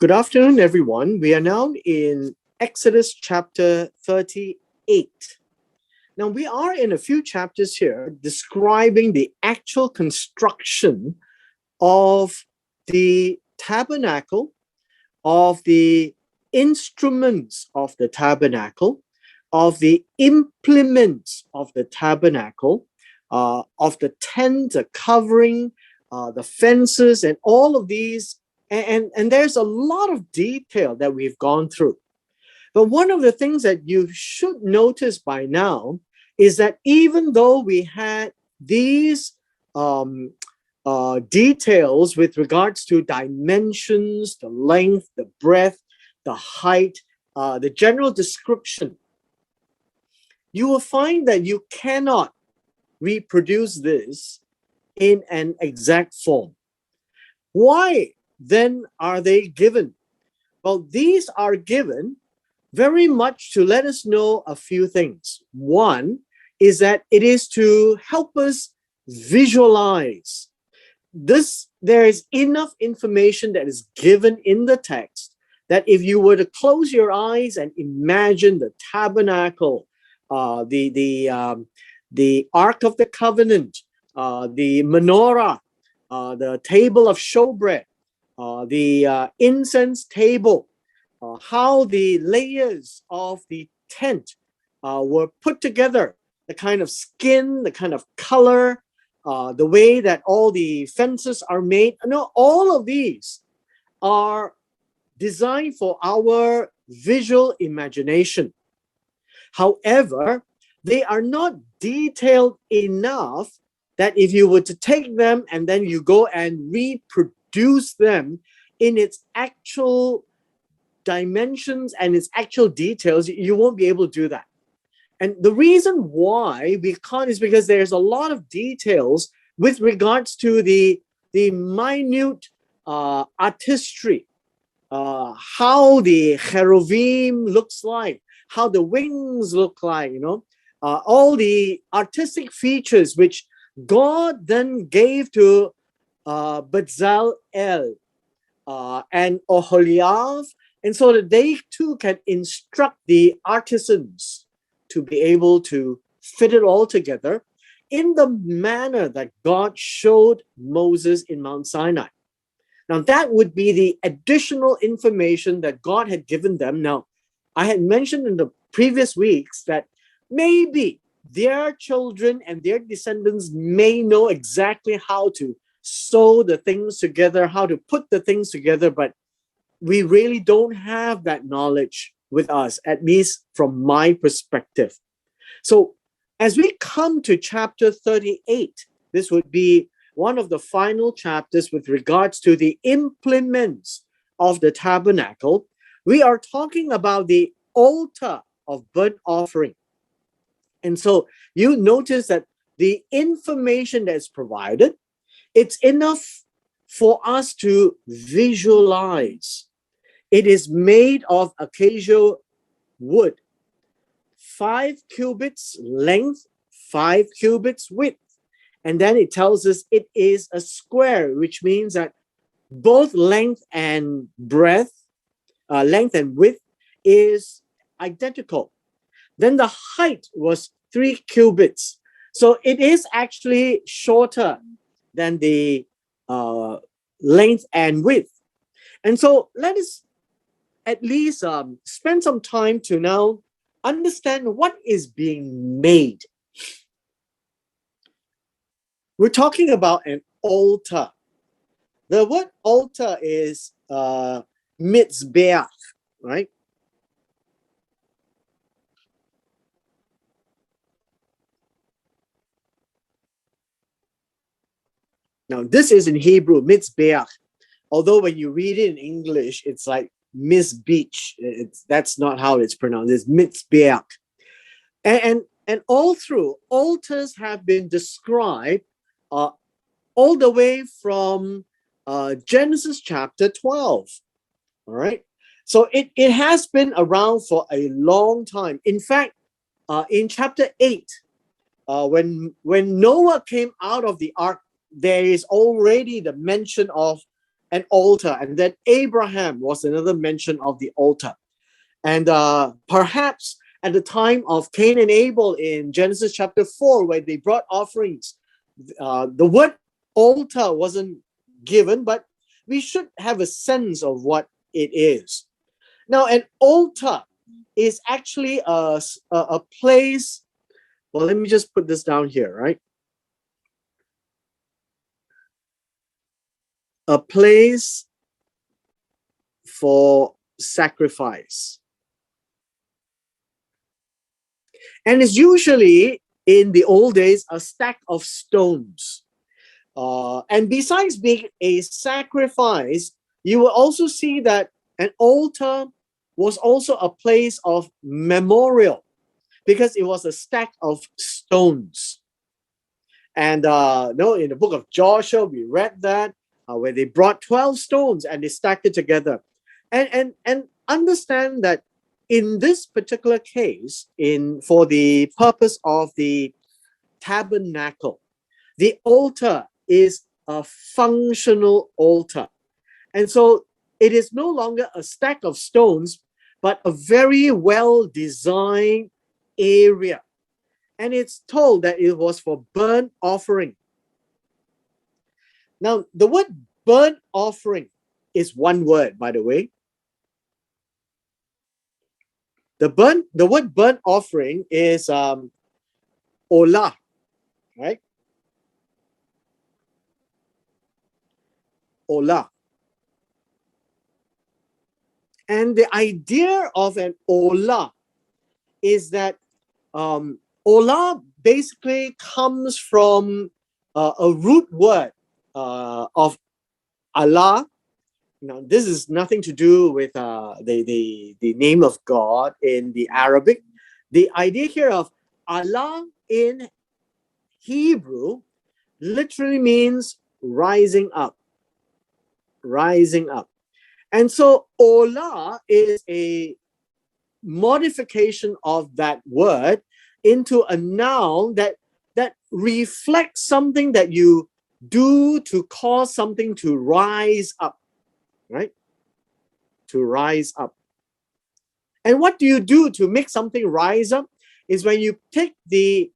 Good afternoon, everyone. We are now in Exodus chapter 38. Now, we are in a few chapters here describing the actual construction of the tabernacle, of the instruments of the tabernacle, of the implements of the tabernacle, of the tent, the covering, the fences, and all of these. And there's a lot of detail that we've gone through. But one of the things that you should notice by now is that even though we had these details with regards to dimensions, the length, the breadth, the height, the general description, you will find that you cannot reproduce this in an exact form. Why then are they given? Well, these are given very much to let us know a few things. One is that it is to help us visualize. There is enough information that is given in the text that if you were to close your eyes and imagine the tabernacle, the Ark of the Covenant, the menorah, the table of showbread, the incense table, how the layers of the tent were put together, the kind of skin, the kind of color, the way that all the fences are made. No, all of these are designed for our visual imagination. However, they are not detailed enough that if you were to take them and then you go and reproduce them in its actual dimensions and its actual details, you won't be able to do that. And the reason why we can't is because there's a lot of details with regards to the minute artistry, how the cherubim looks like, how the wings look like, all the artistic features which God then gave to Bezalel and Oholiav, and so that they too can instruct the artisans to be able to fit it all together in the manner that God showed Moses in Mount Sinai. Now, that would be the additional information that God had given them. Now, I had mentioned in the previous weeks that maybe their children and their descendants may know exactly how to sew the things together, how to put the things together, but we really don't have that knowledge with us, at least from my perspective. So as we come to chapter 38, this would be one of the final chapters with regards to the implements of the tabernacle. We are talking about the altar of burnt offering. And so you notice that the information that's provided, it's enough for us to visualize. It is made of acacia wood, 5 cubits length, 5 cubits width. And then it tells us it is a square, which means that both length and breadth, length and width is identical. Then the height was 3 cubits. So it is actually shorter than the length and width. And so let us at least spend some time to now understand what is being made. We're talking about an altar. The word altar is mitzbeach, right? Now, this is in Hebrew, mitzbeach. Although when you read it in English, it's like Miss Beach. That's not how it's pronounced. It's mitzbeach. And all through, altars have been described all the way from Genesis chapter 12. All right. So it has been around for a long time. In fact, in chapter 8, when Noah came out of the ark, there is already the mention of an altar. And then Abraham was another mention of the altar. And perhaps at the time of Cain and Abel in Genesis chapter 4, where they brought offerings, the word altar wasn't given, but we should have a sense of what it is. Now, an altar is actually a place. Well, let me just put this down here, right? A place for sacrifice. And it's usually, in the old days, a stack of stones. And besides being a sacrifice, you will also see that an altar was also a place of memorial, because it was a stack of stones. And no, in the book of Joshua, we read that where they brought 12 stones and they stacked it together. And understand that in this particular case, for the purpose of the tabernacle, the altar is a functional altar. And so it is no longer a stack of stones, but a very well-designed area. And it's told that it was for burnt offering. Now, the word burnt offering is one word, by the way. The word burnt offering is olah, right? Olah. And the idea of an olah is that olah basically comes from a root word of Allah. Now, this is nothing to do with the name of God in the Arabic. The idea here of Allah in Hebrew literally means rising up. Rising up. And so olah is a modification of that word into a noun that reflects something that you do to cause something to rise up, right? To rise up. And what do you do to make something rise up? Is when you take the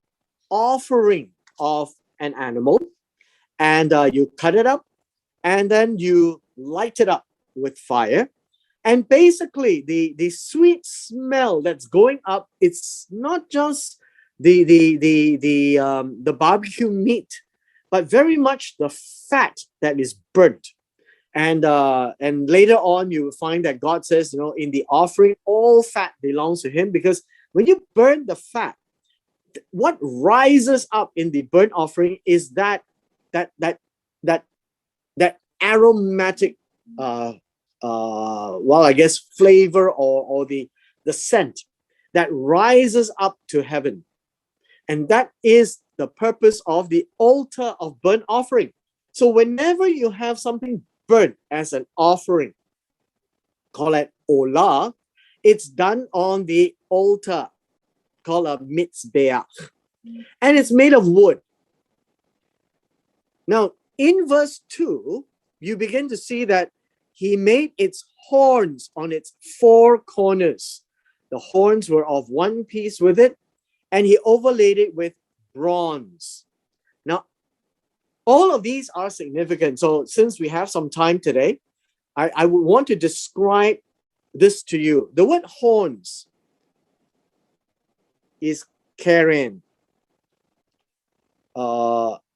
offering of an animal and you cut it up, and then you light it up with fire. And basically, the sweet smell that's going up, it's not just the barbecue meat, but very much the fat that is burnt. And later on, you will find that God says, in the offering, all fat belongs to Him, because when you burn the fat, what rises up in the burnt offering is that aromatic, I guess flavor or the scent that rises up to heaven. And that is the purpose of the altar of burnt offering. So whenever you have something burnt as an offering, call it olah, it's done on the altar, called a mitzbeach. And it's made of wood. Now, in verse 2, you begin to see that he made its horns on its four corners. The horns were of one piece with it, and he overlaid it with bronze. Now, all of these are significant. So since we have some time today, I would want to describe this to you. The word horns is keren. And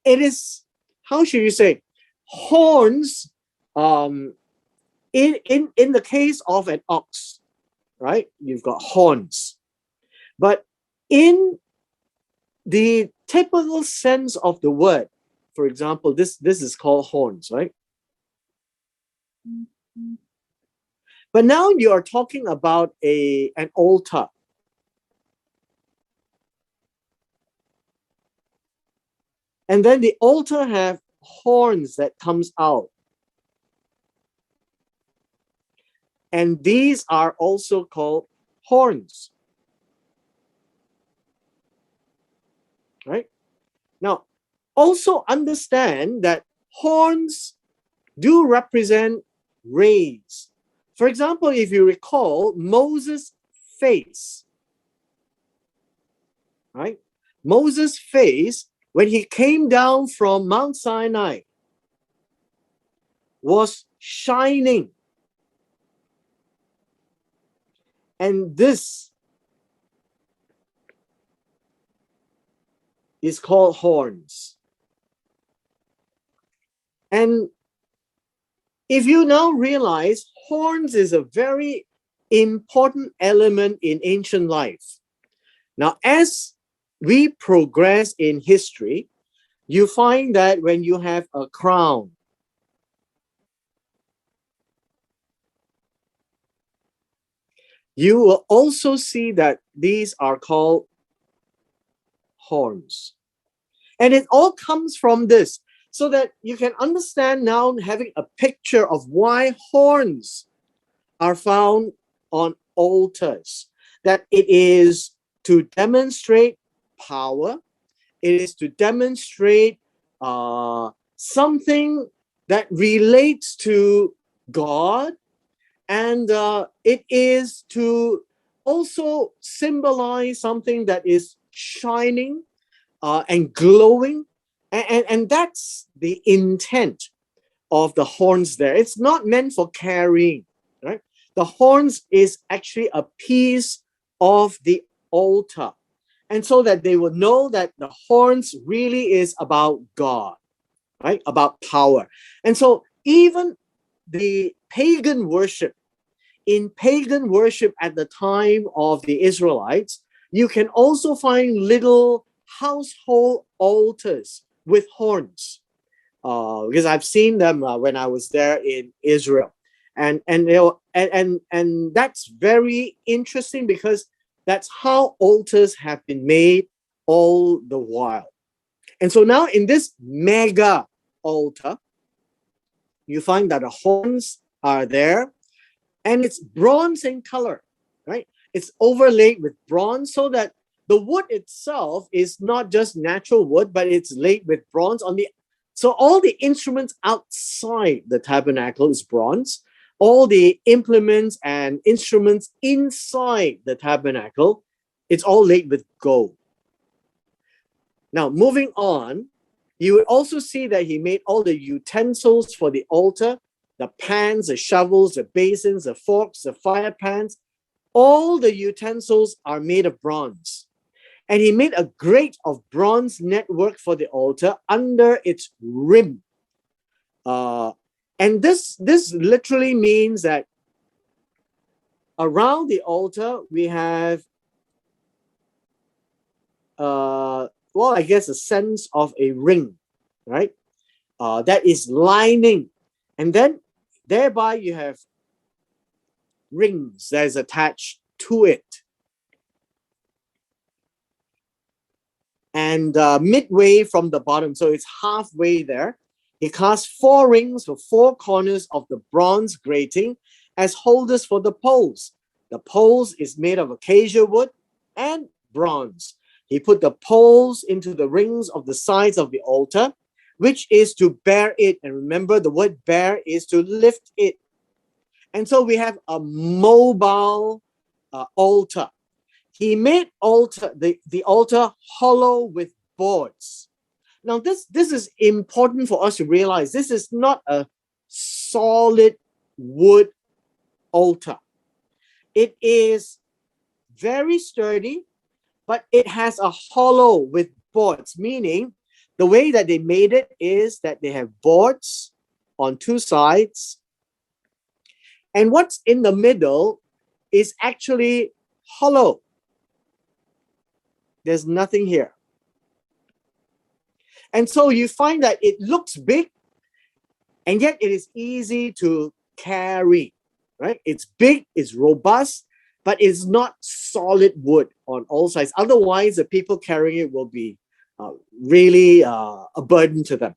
it is, how should you say, horns in the case of an ox, right? You've got horns. But in the typical sense of the word, for example, this is called horns, right? But now you are talking about an altar. And then the altar have horns that comes out. And these are also called horns. Right? Now, also understand that horns do represent rays. For example, if you recall, Moses' face, right? Moses' face, when he came down from Mount Sinai, was shining. And this is called horns. And if you now realize, horns is a very important element in ancient life. Now, as we progress in history, you find that when you have a crown, you will also see that these are called horns. And it all comes from this, so that you can understand now, having a picture of why horns are found on altars, that it is to demonstrate power, it is to demonstrate something that relates to God, and it is to also symbolize something that is shining and glowing, and that's the intent of the horns there. It's not meant for carrying, right? The horns is actually a piece of the altar, and so that they will know that the horns really is about God, right? About power. And so even the pagan worship, in pagan worship at the time of the Israelites, you can also find little household altars with horns, because I've seen them when I was there in Israel, and that's very interesting, because that's how altars have been made all the while. And so now in this mega altar, you find that the horns are there, and it's bronze in color, right? It's overlaid with bronze, so that the wood itself is not just natural wood, but it's laid with bronze on the. So all the instruments outside the tabernacle is bronze. All the implements and instruments inside the tabernacle, it's all laid with gold. Now, moving on, you would also see that he made all the utensils for the altar, the pans, the shovels, the basins, the forks, the fire pans. All the utensils are made of bronze. And he made a grate of bronze network for the altar under its rim. And this literally means that around the altar, we have, I guess a sense of a ring, right? That is lining. And then thereby you have rings that is attached to it. And midway from the bottom, so it's halfway there, he cast 4 rings for 4 corners of the bronze grating as holders for the poles. The poles is made of acacia wood and bronze. He put the poles into the rings of the sides of the altar, which is to bear it. And remember, the word bear is to lift it. And so we have a mobile altar. He made the altar hollow with boards. Now, this is important for us to realize. This is not a solid wood altar. It is very sturdy, but it has a hollow with boards, meaning the way that they made it is that they have boards on 2 sides, and what's in the middle is actually hollow. There's nothing here. And so you find that it looks big, and yet it is easy to carry, right? It's big, it's robust, but it's not solid wood on all sides. Otherwise, the people carrying it will be really a burden to them.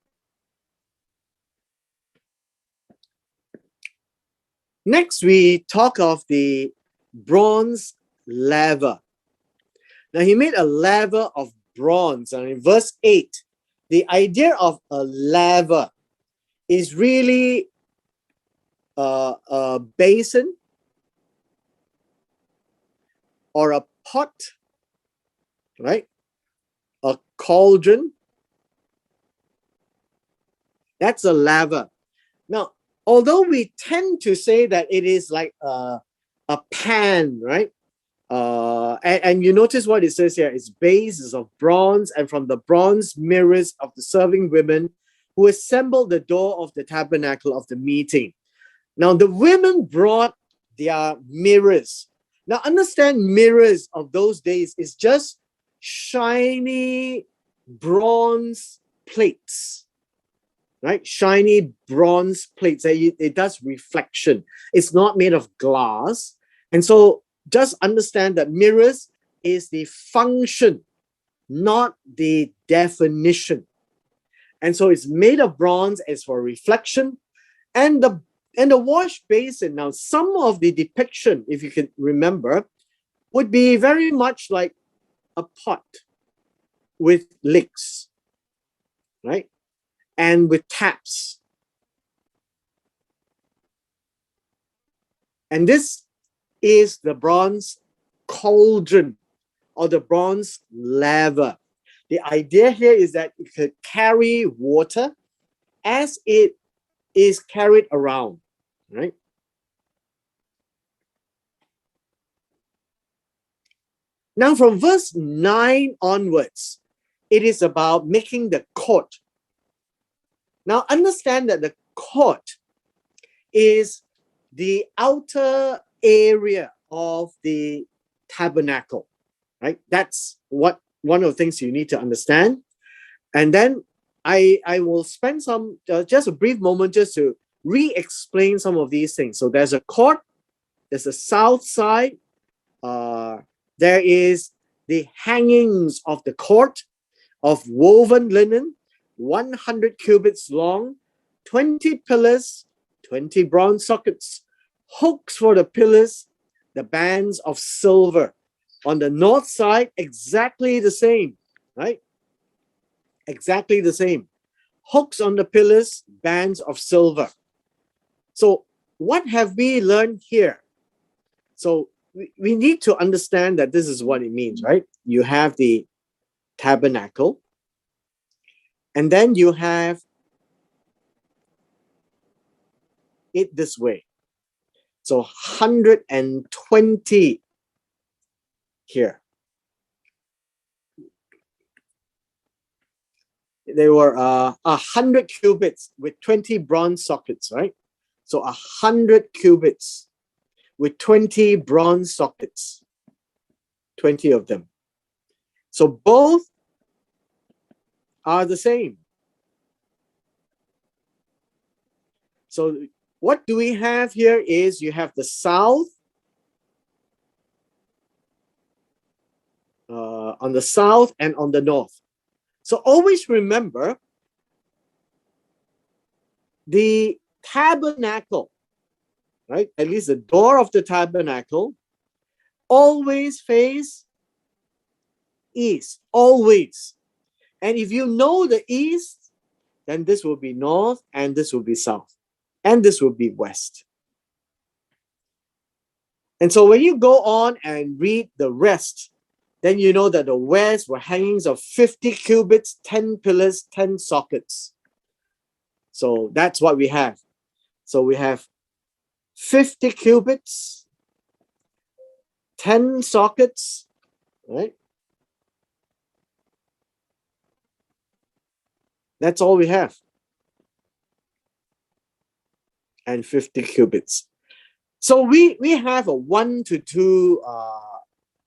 Next, we talk of the bronze laver. Now, he made a laver of bronze, and in verse 8, the idea of a laver is really a basin or a pot, right? A cauldron. That's a laver. Now, although we tend to say that it is like a pan, right? And you notice what it says here, its base is of bronze, and from the bronze mirrors of the serving women who assembled the door of the tabernacle of the meeting. Now, the women brought their mirrors. Now, understand, mirrors of those days is just shiny bronze plates, right? Shiny bronze plates. It does reflection. It's not made of glass. And so just understand that mirrors is the function, not the definition. And so it's made of bronze as for reflection. And the wash basin, now some of the depiction, if you can remember, would be very much like a pot with licks, right? And with taps. And this is the bronze cauldron or the bronze laver. The idea here is that it could carry water as it is carried around, right? Now from verse 9 onwards, it is about making the court. Now understand that the court is the outer area of the tabernacle, right? That's what one of the things you need to understand. And then I will spend some just a brief moment just to re-explain some of these things. So there's a court, there's a south side, there is the hangings of the court of woven linen, 100 cubits long, 20 pillars, 20 bronze sockets, hooks for the pillars, the bands of silver. On the north side, exactly the same, right? Exactly the same. Hooks on the pillars, bands of silver. So what have we learned here? So we need to understand that this is what it means, right? You have the tabernacle, and then you have it this way. So 120 here. They were 100 cubits with 20 bronze sockets, right? So 100 cubits with 20 bronze sockets, 20 of them. So both are the same. So what do we have here is you have the south, on the south and on the north. So always remember the tabernacle, right? At least the door of the tabernacle always face east, always. And if you know the east, then this will be north and this will be south and this will be west. And so when you go on and read the rest, then you know that the west were hangings of 50 cubits, 10 pillars, 10 sockets. So that's what we have. So we have 50 cubits, 10 sockets, right? That's all we have. And 50 cubits. So we have a 1:2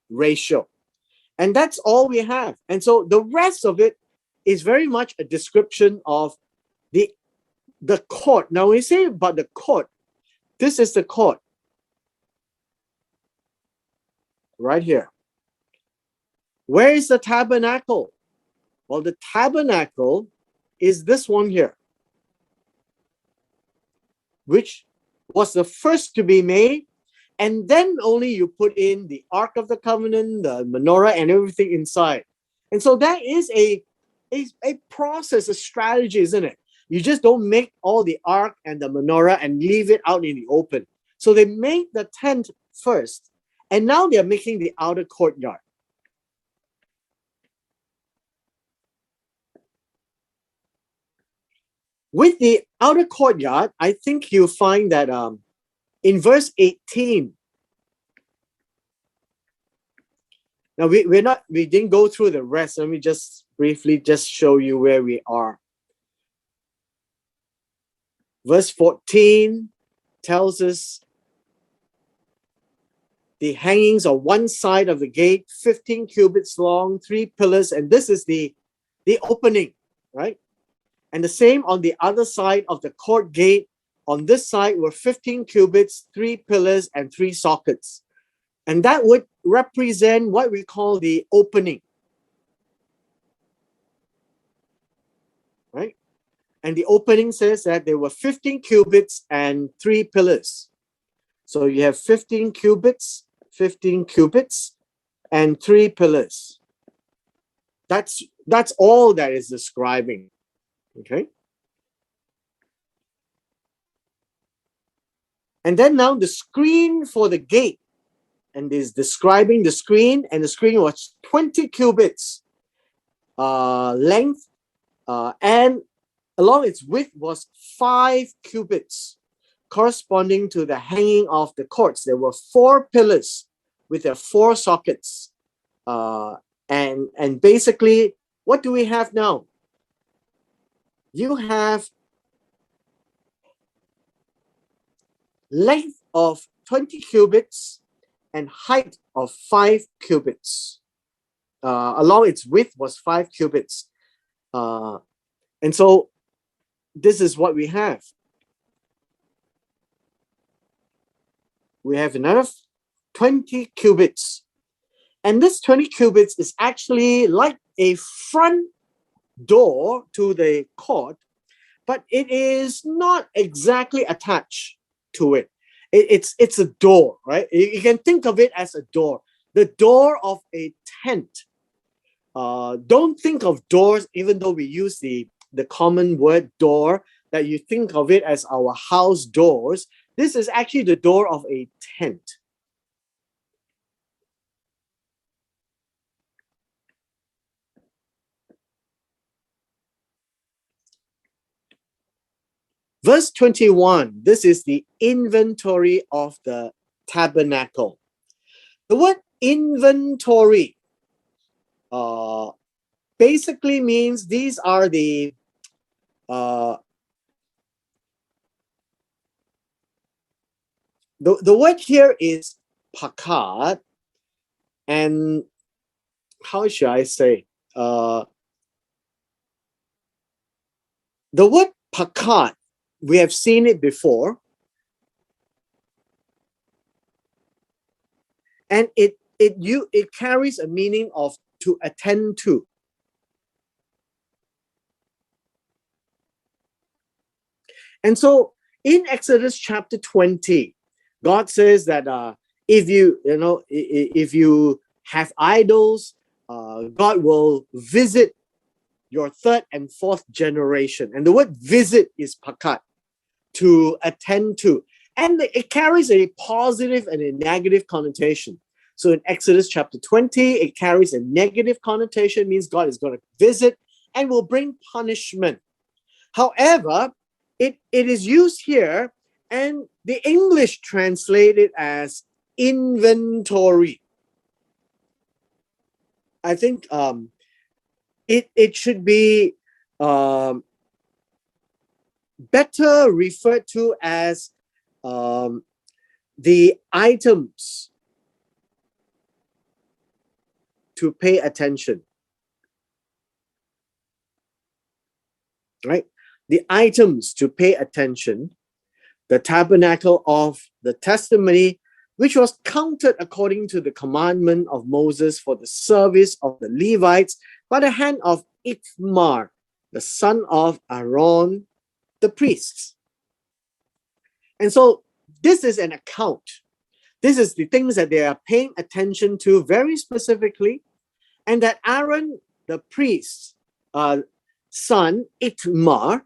ratio. And that's all we have. And so the rest of it is very much a description of the court. Now, when we say about the court, this is the court. Right here. Where is the tabernacle? Well, the tabernacle is this one here, which was the first to be made. And then only you put in the Ark of the Covenant, the menorah, and everything inside. And so that is a process, a strategy, isn't it? You just don't make all the ark and the menorah and leave it out in the open. So they made the tent first, and now they're making the outer courtyard. With the outer courtyard, I think you'll find that in verse 18. Now we didn't go through the rest. Let me just briefly just show you where we are. Verse 14 tells us the hangings on one side of the gate, 15 cubits long, 3 pillars, and this is the opening, right? And the same on the other side of the court gate. On this side were 15 cubits, 3 pillars, and 3 sockets. And that would represent what we call the opening, right? And the opening says that there were 15 cubits and 3 pillars. So you have 15 cubits, and 3 pillars. That's all that is describing. Okay. And then now the screen for the gate, and is describing the screen, and the screen was 20 cubits length, and along its width was 5 cubits, corresponding to the hanging of the cords. There were 4 pillars with their 4 sockets. And basically, what do we have now? You have length of 20 cubits and height of 5 cubits. Along its width was 5 cubits. And so this is what we have. We have another 20 cubits. And this 20 cubits is actually like a front door to the court, but it is not exactly attached to it. It's a door, right? You can think of it as a door. The door of a tent. Don't think of doors, even though we use the common word door, that you think of it as our house doors. This is actually the door of a tent. Verse 21, this is the inventory of the tabernacle. The word inventory basically means these are the word here is pakat, and how should I say? The word pakat, we have seen it before, and it carries a meaning of to attend to. And so in Exodus chapter 20, God says that if you have idols, God will visit your 3rd and 4th generation. And the word visit is pakat, to attend to. And it carries a positive and a negative connotation. So in Exodus chapter 20, it carries a negative connotation, means God is going to visit and will bring punishment. However, it is used here, and the English translate it as inventory. I think it should be better referred to as the items to pay attention, right? The items to pay attention, the tabernacle of the testimony, which was counted according to the commandment of Moses for the service of the Levites by the hand of Ithamar, the son of Aaron, the priests. And so this is an account. This is the things that they are paying attention to very specifically, and that Aaron, the priest's son, Ithamar,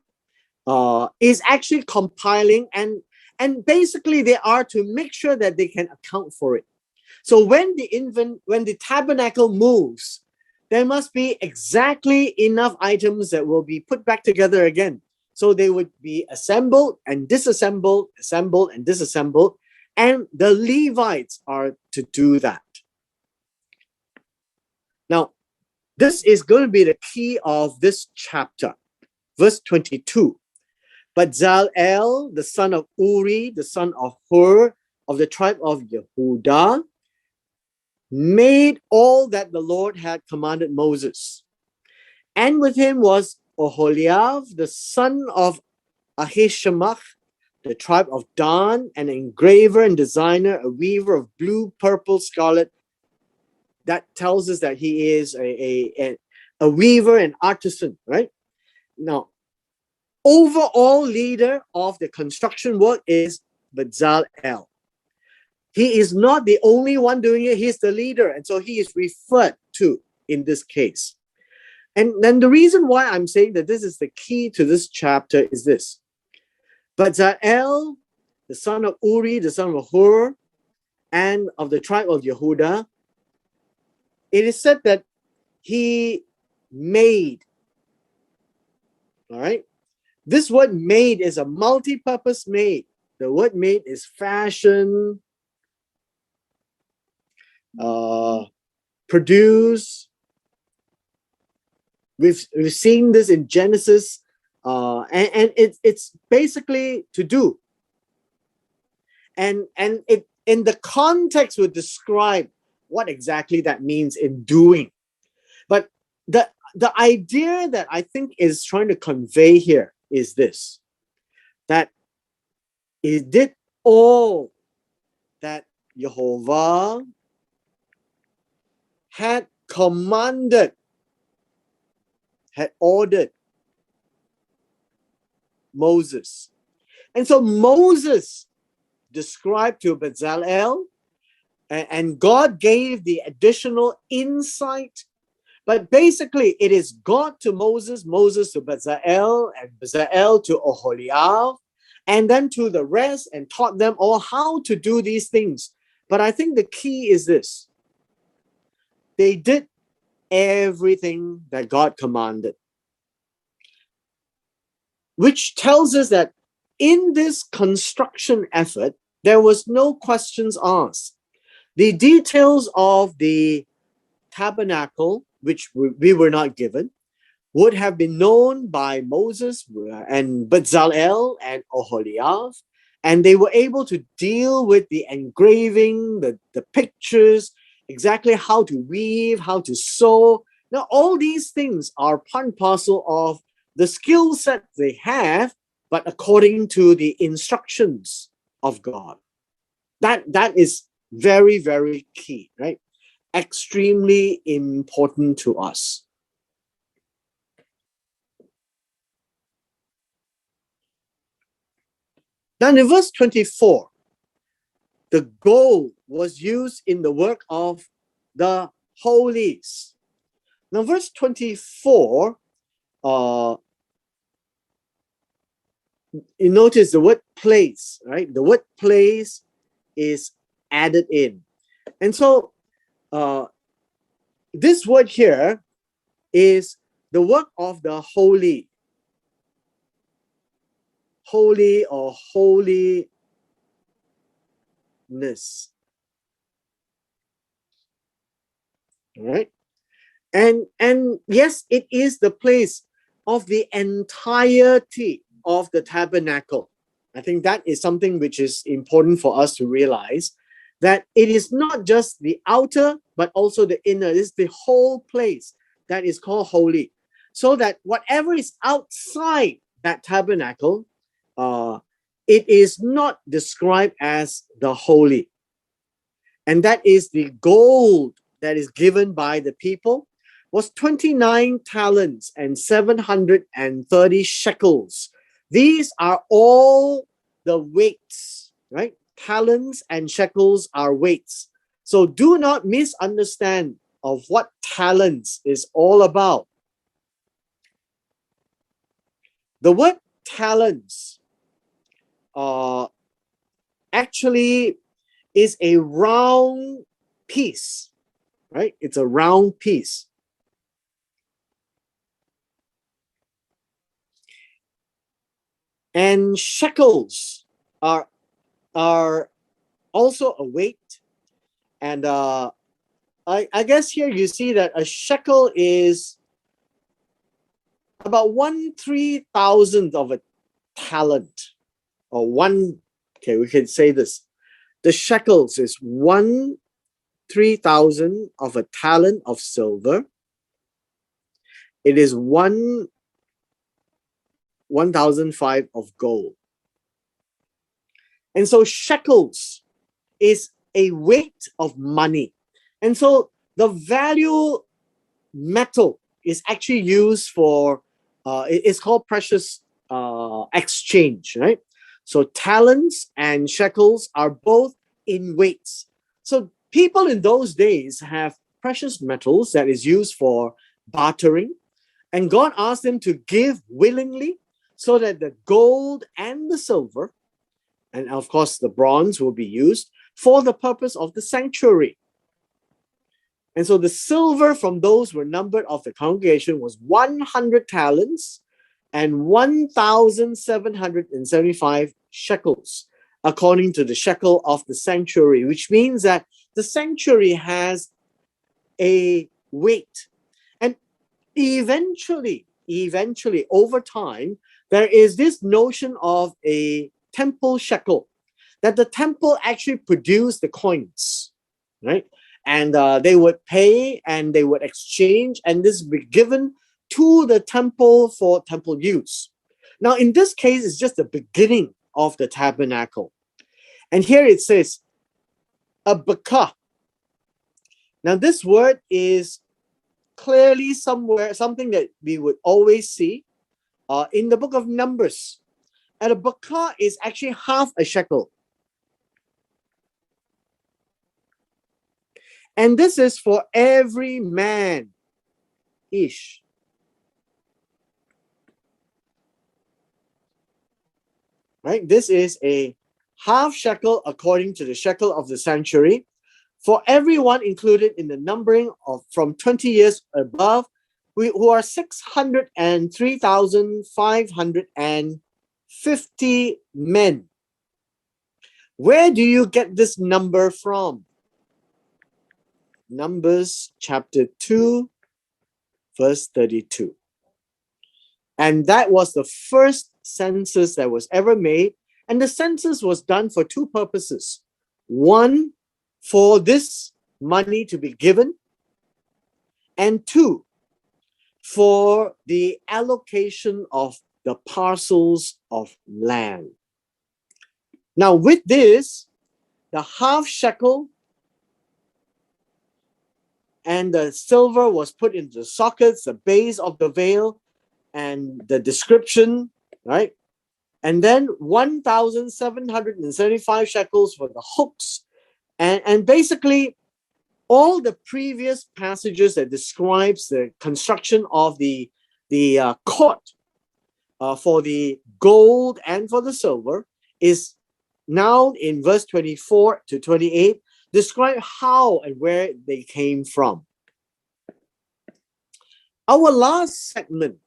is actually compiling, and basically they are to make sure that they can account for it. So when the tabernacle moves, there must be exactly enough items that will be put back together again. So they would be assembled and disassembled, assembled and disassembled, and the Levites are to do that. Now, this is going to be the key of this chapter. Verse 22. But Bezalel, the son of Uri, the son of Hur, of the tribe of Yehudah, made all that the Lord had commanded Moses. And with him was Oholiab, the son of Ahishamach, the tribe of Dan, an engraver and designer, a weaver of blue, purple, scarlet. That tells us that he is a weaver and artisan, right? Now, overall leader of the construction work is Bezalel. He is not the only one doing it. He's the leader. And so he is referred to in this case. And then the reason why I'm saying that this is the key to this chapter is this. Bezalel, the son of Uri, the son of Hur, and of the tribe of Yehudah, it is said that he made. All right. This word made is a multi-purpose made. The word made is fashion, produce. We've seen this in Genesis, and it's basically to do. And it in the context would describe what exactly that means in doing. But the idea that I think is trying to convey here is this, that he did all that Jehovah had commanded, had ordered Moses. And so Moses described to Bezalel, and God gave the additional insight. But basically, it is God to Moses, Moses to Bezalel, and Bezalel to Oholiab, and then to the rest, and taught them all how to do these things. But I think the key is this. They did everything that God commanded, which tells us that in this construction effort, there was no questions asked. The details of the tabernacle, which we were not given, would have been known by Moses and Bezalel and Oholiab, and they were able to deal with the engraving, the pictures, exactly how to weave, how to sew. Now, all these things are part and parcel of the skill set they have, but according to the instructions of God. That is very, very key, right? Extremely important to us. Now in verse 24, the gold was used in the work of the holies. Now verse 24, you notice the word place, right? The word place is added in. And so this word here is the work of the holy. Holy or holiness. All right. And yes, it is the place of the entirety of the tabernacle. I think that is something which is important for us to realize, that it is not just the outer, but also the inner. It is the whole place that is called holy. So that whatever is outside that tabernacle, it is not described as the holy. And that is the gold that is given by the people was 29 talents and 730 shekels. These are all the weights, right? Talents and shekels are weights. So do not misunderstand of what talents is all about. The word talents actually is a round piece, right? It's a round piece. And shekels are also a weight. And I guess here you see that a shekel is about 1/3000th of a talent, or one. Okay, we can say this. The shekels is 1/3000 of a talent of silver. It is 1,005 of gold. And so shekels is a weight of money. And so the value metal is actually used for, it's called precious exchange, right? So talents and shekels are both in weights. So people in those days have precious metals that is used for bartering, and God asked them to give willingly so that the gold and the silver, and of course the bronze, will be used for the purpose of the sanctuary. And so the silver from those who were numbered of the congregation was 100 talents and 1,775 shekels, according to the shekel of the sanctuary, which means that the sanctuary has a weight. And eventually, over time, there is this notion of a temple shekel, that the temple actually produced the coins, right? And they would pay and they would exchange, and this would be given to the temple for temple use. Now, in this case, it's just the beginning of the tabernacle. And here it says, a bakah. Now, this word is clearly somewhere something that we would always see in the book of Numbers. And a bakah is actually half a shekel. And this is for every man ish. Right? This is a half shekel according to the shekel of the sanctuary for everyone included in the numbering of from 20 years above, who are 603,550 men. Where do you get this number from? Numbers chapter 2, verse 32. And that was the first census that was ever made. And the census was done for two purposes. One, for this money to be given. And two, for the allocation of the parcels of land. Now, with this, the half shekel and the silver was put into the sockets, the base of the veil, and the description, right? And then 1,775 shekels for the hooks. And basically, all the previous passages that describes the construction of the court for the gold and for the silver is now in verse 24 to 28, describe how and where they came from. Our last segment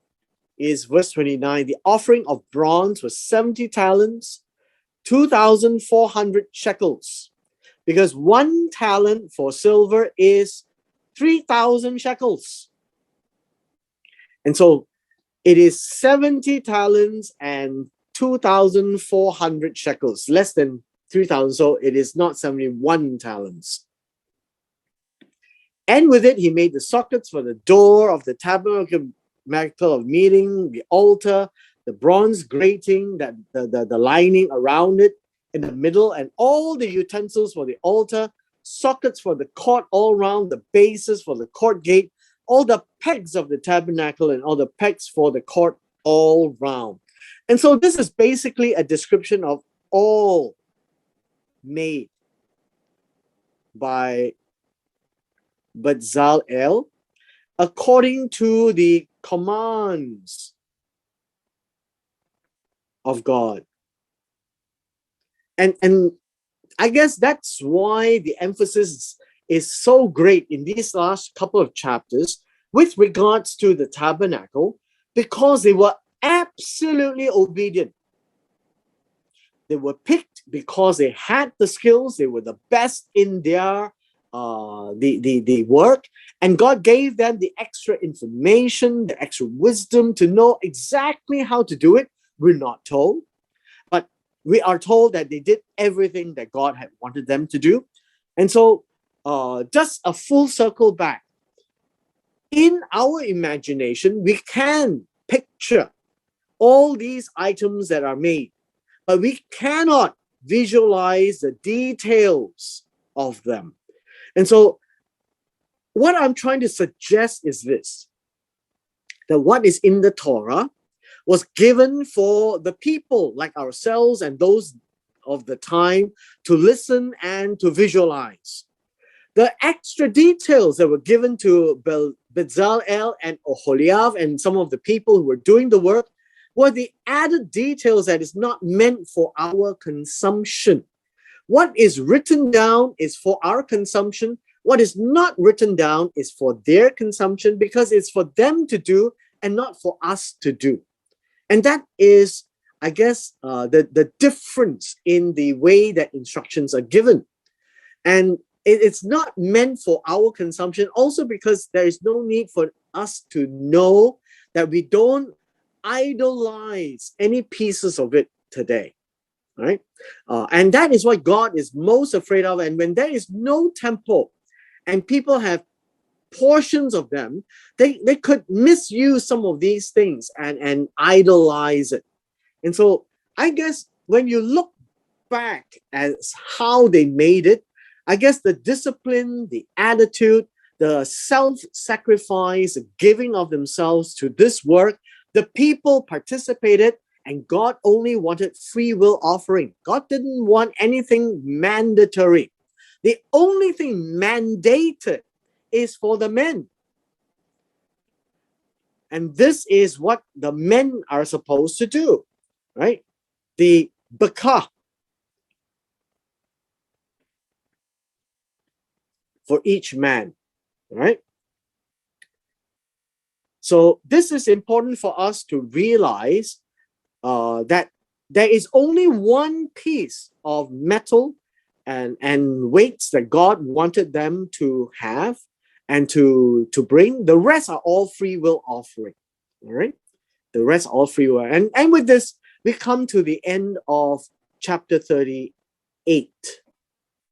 is verse 29. The offering of bronze was 70 talents, 2,400 shekels, because 1 talent for silver is 3,000 shekels. And so it is 70 talents and 2,400 shekels, less than 3,000. So it is not 71 talents. And with it, he made the sockets for the door of the tabernacle of meeting, the altar, the bronze grating, that the lining around it in the middle, and all the utensils for the altar, sockets for the court all round, the bases for the court gate, all the pegs of the tabernacle, and all the pegs for the court all round. And so this is basically a description of all made by Bezalel according to the commands of God. And I guess that's why the emphasis is so great in these last couple of chapters with regards to the tabernacle, because they were absolutely obedient. They were picked because they had the skills, they were the best in their the work, and God gave them the extra information, the extra wisdom to know exactly how to do it. We're not told, but we are told that they did everything that God had wanted them to do. And so just a full circle back. In our imagination, we can picture all these items that are made, but we cannot visualize the details of them. And so what I'm trying to suggest is this, that what is in the Torah was given for the people like ourselves and those of the time to listen and to visualize. The extra details that were given to Bezalel and Oholiav and some of the people who were doing the work were the added details that is not meant for our consumption. What is written down is for our consumption. What is not written down is for their consumption, because it's for them to do and not for us to do. And that is, I guess, the difference in the way that instructions are given. And it's not meant for our consumption, also because there is no need for us to know that we don't idolize any pieces of it today. Right? And that is what God is most afraid of. And when there is no temple and people have portions of them, they could misuse some of these things and idolize it. And so I guess when you look back at how they made it, I guess the discipline, the attitude, the self-sacrifice, the giving of themselves to this work, the people participated, and God only wanted free will offering. God didn't want anything mandatory. The only thing mandated is for the men. And this is what the men are supposed to do, right? The bakah for each man, right? So this is important for us to realize that there is only one piece of metal and weights that God wanted them to have and to bring. The rest are all free will offering. All right? The rest are all free will. And with this, we come to the end of chapter 38.